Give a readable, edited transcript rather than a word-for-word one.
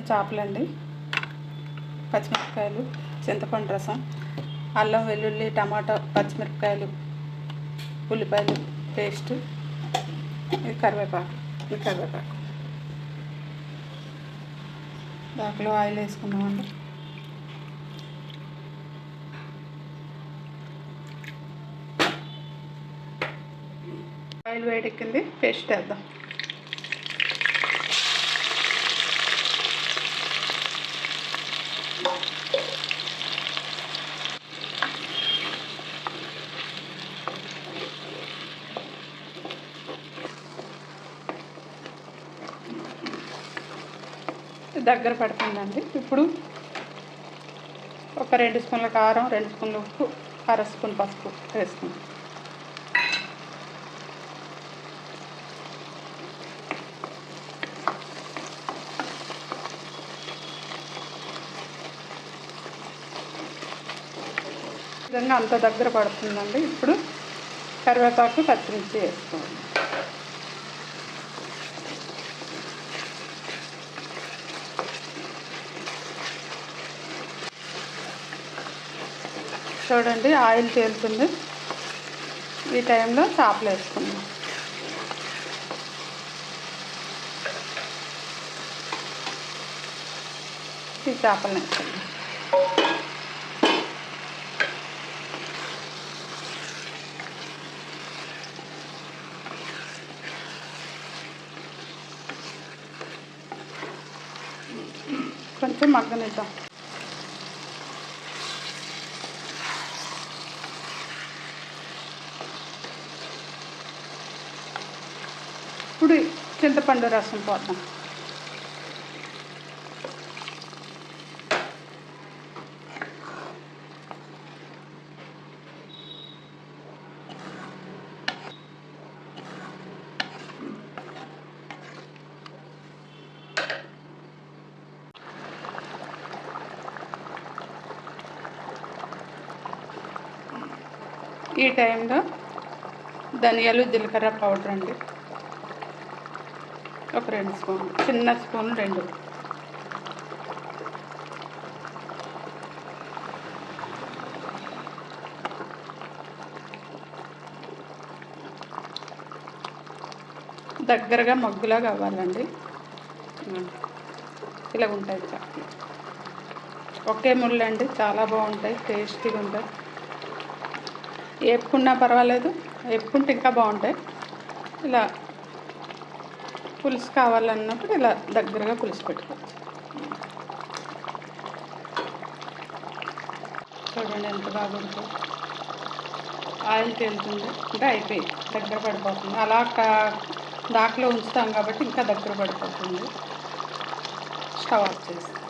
కొన్ని చేపలండి, పచ్చిమిరపకాయలు, చింతపండు రసం, అల్లం వెల్లుల్లి టమాటా పచ్చిమిరపకాయలు ఉల్లిపాయలు పేస్ట్, ఇది కరివేపాకు దాంట్లో ఆయిల్ వేసుకున్నామండి. ఆయిల్ వేడెక్కింది, పేస్ట్ వేద్దాం. దగ్గర పడుతుందండి. ఇప్పుడు ఒక 2 స్పూన్ల కారం, 2 స్పూన్ల ఉప్పు, 1/2 స్పూన్ పసుపు వేసుకుందాం. విధంగా అంత దగ్గర పడుతుందండి. ఇప్పుడు కరివేపాకు పచ్చిమిర్చి వేసుకోండి. చూడండి ఆయిల్ తేలుతుంది. ఈ టైంలో చేపలు వేసుకుందాం. ఈ చేపలు వేసుకుందాం. కొంచెం మగ్గనిద్దాం. ఇప్పుడు చింతపండు రసం పోద్దాం. ఈ టైంలో ధనియాలు జీలకర్ర పౌడర్ అండి, ఒక 2 స్పూన్లు, చిన్న స్పూన్లు 2. దగ్గరగా మగ్గులా కావాలండి. ఇలా ఉంటాయి చేపలు. ఒకే ముళ్ళు అండి, చాలా బాగుంటాయి, టేస్టీగా ఉంటాయి. వేపుకున్నా పర్వాలేదు, వేపుకుంటే ఇంకా బాగుంటాయి. ఇలా పులుసు కావాలన్నప్పుడు ఇలా దగ్గరగా పులుసు పెట్టుకోవచ్చు. చూడండి ఎంత బాగా ఉంటుంది. ఆయిల్ తేలుతుంది, ఇంకా అయిపోయి దగ్గర పడిపోతుంది. అలా దాంట్లో ఉంచుతాం కాబట్టి ఇంకా దగ్గర పడిపోతుంది. స్టవ్ ఆఫ్ చేస్తాం.